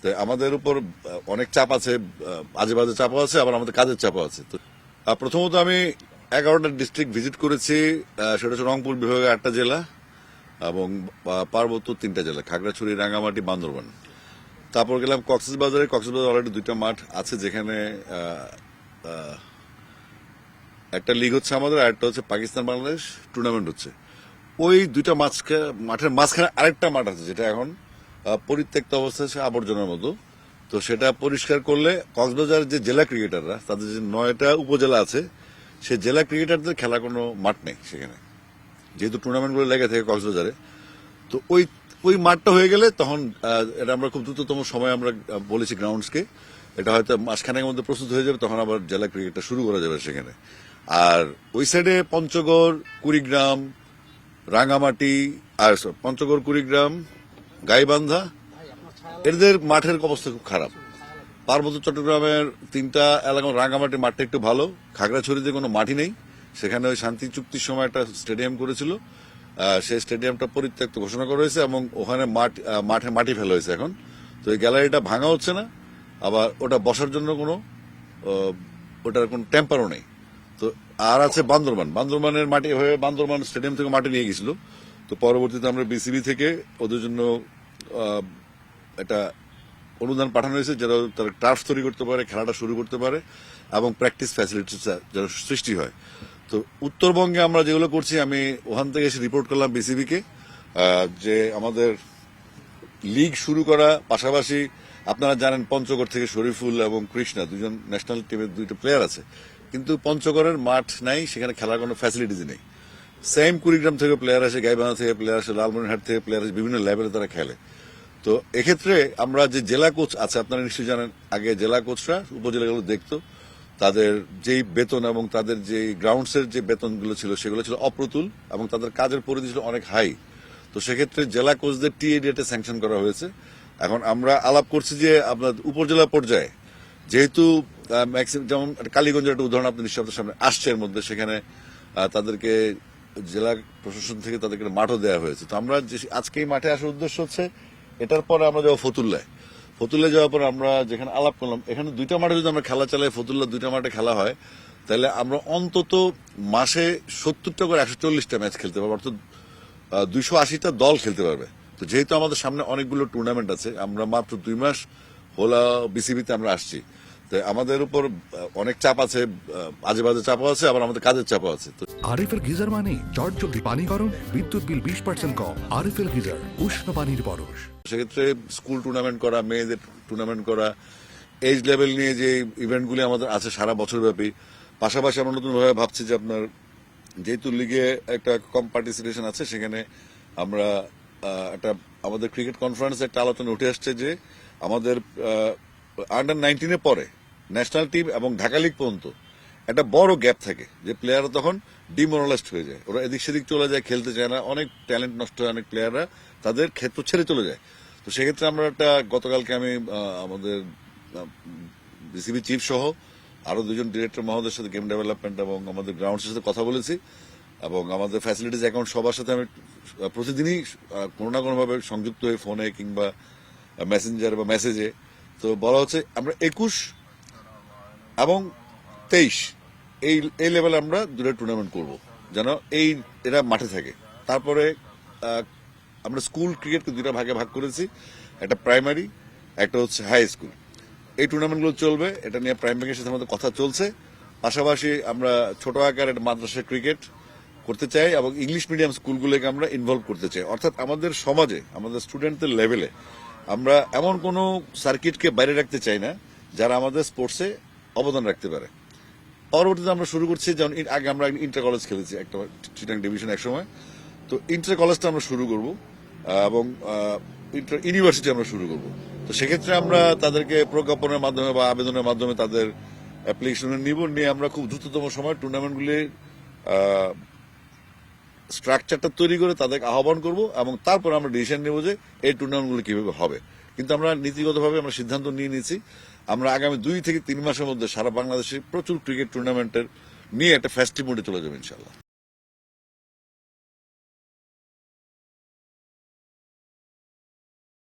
তো আমাদের উপর অনেক চাপ আছে, আজে বাজে চাপও আছে, আবার আমাদের কাজের চাপও আছে। তো প্রথমত আমি 11টা ডিস্ট্রিক্ট ভিজিট করেছি। সেটা হচ্ছে রংপুর বিভাগের 8টা জেলা এবং পার্বত্য 3টা জেলা, খাগড়াছড়ি, রাঙ্গামাটি, বান্দরবান। তারপর গেলাম কক্সবাজারে। কক্সবাজার অলরেডি 2টা মাঠ আছে যেখানে একটা লিগ হচ্ছে আমাদের, আর একটা হচ্ছে পাকিস্তান বাংলাদেশ টুর্নামেন্ট হচ্ছে। ওই 2টা মাঠের মাঝখানে আরেকটা মাঠ আছে যেটা এখন পরিত্যক্ত অবস্থায় আছে, আবর্জনার মতো। তো সেটা পরিষ্কার করলে কক্সবাজারের যে জেলা ক্রিকেটাররা, তাদের যে 9টা উপজেলা আছে, সেই জেলা ক্রিকেটারদের খেলার কোনো মাঠ নেই সেখানে, যেহেতু টুর্নামেন্টগুলো লেগে থাকে কক্সবাজারে। তো ওই মাঠটা হয়ে গেলে তখন এটা আমরা খুব দ্রুততম সময় আমরা বলেছি গ্রাউন্ডসকে, এটা হয়তো মাসখানেকের মধ্যে প্রস্তুত হয়ে যাবে, তখন আবার জেলা ক্রিকেটটা শুরু করা যাবে সেখানে। আর ওই সাইডে পঞ্চগড়, কুড়িগ্রাম, রাঙ্গামাটি, আর পঞ্চগড়, কুড়িগ্রাম, গাইবান্ধা, এদের মাঠের অবস্থা খুব খারাপ। পার্বত্য চট্টগ্রামের 3টা এলাকা, রাঙ্গামাটির মাঠটা একটু ভালো, খাগড়াছড়িতে কোনো মাঠই নেই। সেখানে ওই শান্তি চুক্তির সময় একটা স্টেডিয়াম করেছিল, সেই স্টেডিয়ামটা পরিত্যক্ত ঘোষণা করা হয়েছে এবং ওখানে মাঠে মাটি ফেলা হয়েছে এখন। তো এই গ্যালারিটা ভাঙা হচ্ছে না, আবার ওটা বসার জন্য ওটার কোনো টেম্পারও নেই। তো আর আছে বান্দরবানের মাটি হয়ে বান্দরবান স্টেডিয়াম থেকে মাটি নিয়ে গেছিল। তো পরবর্তীতে আমরা বিসিবি থেকে ওদের জন্য একটা অনুদান পাঠানো হয়েছে, যারা তারা টার্ফ তৈরি করতে পারে, খেলাটা শুরু করতে পারে এবং প্র্যাকটিস ফ্যাসিলিটি যেন সৃষ্টি হয়। তো উত্তরবঙ্গে আমরা যেগুলো করছি, আমি ওখান থেকে এসে রিপোর্ট করলাম বিসিবিকে যে আমাদের লিগ শুরু করা পাশাপাশি, আপনারা জানেন পঞ্চগড় থেকে শরীফুল এবং কৃষ্ণা 2জন ন্যাশনাল টিমের 2টা প্লেয়ার আছে, কিন্তু পঞ্চগড়ের মাঠ নাই, সেখানে খেলার কোনো ফ্যাসিলিটিস নেই। সেম কুড়িগ্রাম থেকে প্লেয়ার আসে, গাইবান্ধা থেকে প্লেয়ার আসে, লালমনিরহাট থেকে প্লেয়ার আসে, বিভিন্ন লেভেলে তারা খেলে। তো এক্ষেত্রে আমরা যে জেলা কোচ আছে, আপনারা নিশ্চয়ই জানেন, আগে জেলা কোচরা উপজেলাগুলো দেখতো, তাদের যেই বেতন এবং তাদের যে গ্রাউন্ডসের যে বেতনগুলো ছিল সেগুলো ছিল অপ্রতুল এবং তাদের কাজের পরিধি ছিল অনেক হাই। তো সেক্ষেত্রে জেলা কোচদের টিএডিএতে স্যাংশন করা হয়েছে। এখন আমরা আলাপ করছি যে আপনার উপজেলা পর্যায়ে, যেহেতু ম্যাক্সিমাম, যেমন কালীগঞ্জের একটা উদাহরণ আপনি নিশ্চয় আপনার সামনে আসছে এর মধ্যে, সেখানে তাদেরকে জেলা প্রশাসন থেকে তাদেরকে মাঠও দেওয়া হয়েছে। তো আমরা আজকে এই মাঠে আসার উদ্দেশ্য হচ্ছে, এটার পরে আমরা যাবো ফতুল্লায় যাওয়ার পর আমরা যেখানে আলাপ করলাম, এখানে 2টা মাঠে যদি আমরা খেলা চালাই, ফতুল্লা 2টা মাঠে খেলা হয়, তাহলে আমরা অন্তত মাসে 70টা করে 140টা ম্যাচ খেলতে পারবো, অর্থাৎ 280টা দল খেলতে পারবে। তো যেহেতু আমাদের সামনে অনেকগুলো টুর্নামেন্ট আছে, আমরা মাত্র 2 মাস হলো বিসিবিতে আমরা আসছি, তো আমাদের উপর অনেক চাপ আছে, আজে বাজে চাপও আছে, আবার আমাদের কাজের চাপও আছে। তো আরএফএল গিজার মানে চটজলদি পানি গরম, বিদ্যুৎ বিল 20% কম। আরএফএল গিজার, উষ্ণ পানির পরশ। সেক্ষেত্রে স্কুল টুর্নামেন্ট করা, মেয়েদের টুর্নামেন্ট করা, এজ লেভেল নিয়ে যে ইভেন্টগুলি আমাদের আছে সারা বছর ব্যাপী, পাশাপাশি আমরা নতুনভাবে ভাবছি যে আপনার যেহেতু লিগে একটা কম পার্টিসিপেশন আছে, সেখানে আমরা একটা আমাদের ক্রিকেট কনফারেন্সে একটা আলোচনা উঠে আসছে যে আমাদের আন্ডার-19 পরে ন্যাশনাল টিম এবং ঢাকা লিগ পর্যন্ত একটা বড় গ্যাপ থাকে, যে প্লেয়াররা তখন ডিমোরালাইজড হয়ে যায়, ওরা এদিক সেদিক চলে যায়, খেলতে চায় না, অনেক ট্যালেন্ট নষ্ট হয়, অনেক প্লেয়াররা তাদের ক্ষেত্র ছেড়ে চলে যায়। তো সেক্ষেত্রে আমরা গতকালকে আমি আমাদের বিসিবি চিফ সহ আরো 2জন ডিরেক্টর মহোদয়ের সাথে, গেম ডেভেলপমেন্ট এবং আমাদের গ্রাউন্ডসের সাথে কথা বলেছি, এবং আমাদের ফ্যাসিলিটিস অ্যাকাউন্ট সবার সাথে আমি প্রতিদিনই কোনো না কোনোভাবে সংযুক্ত হয়ে, ফোনে কিংবা মেসেঞ্জার বা মেসেজে। তো বলা হচ্ছে আমরা 21 এবং 23 এই লেভেলে আমরা 2টা টুর্নামেন্ট করব, যেন এরা মাঠে থাকে। তারপরে আমরা স্কুল ক্রিকেটকে 2টা ভাগে ভাগ করেছি, একটা প্রাইমারি, একটা হচ্ছে হাই স্কুল। এই টুর্নামেন্টগুলো চলবে, এটা নিয়ে প্রাইম ব্যাংকের সাথে আমাদের কথা চলছে। পাশাপাশি আমরা ছোট আকারের মাদ্রাসা ক্রিকেট করতে চাই এবং ইংলিশ মিডিয়াম স্কুলগুলোকে আমরা ইনভলভ করতে চাই, অর্থাৎ আমাদের সমাজে, আমাদের স্টুডেন্টদের লেভেলে আমরা এমন কোনো সার্কিটকে বাইরে রাখতে চাই না যারা আমাদের স্পোর্টসে অবদান রাখতে পারে। পরবর্তীতে আমরা শুরু করছি, যেমন আগে আমরা ইন্টার কলেজ খেলেছি একটা চিটাং ডিভিশন এক সময়, তো ইন্টার কলেজটা আমরা শুরু করব এবং ইন্টার ইউনিভার্সিটি আমরা শুরু করব। তো সেক্ষেত্রে আমরা তাদেরকে প্রজ্ঞাপনের মাধ্যমে বা আবেদনের মাধ্যমে তাদের অ্যাপ্লিকেশনে নিয়ে আমরা খুব দ্রুততম সময় টুর্নামেন্টগুলির স্ট্রাকচারটা তৈরি করে তাদেরকে আহ্বান করব এবং তারপর আমরা ডিসিশন নেব যে এই টুর্নামেন্টগুলো কিভাবে হবে। কিন্তু আমরা নীতিগতভাবে আমরা সিদ্ধান্ত নিয়ে নিয়েছি, আমরা আগামী 2 থেকে 3 মাসের মধ্যে সারা বাংলাদেশে প্রচুর ক্রিকেট টুর্নামেন্টের নিয়ে একটা ফেস্টিভ মোডে চলে যাবো ইনশাল্লাহ।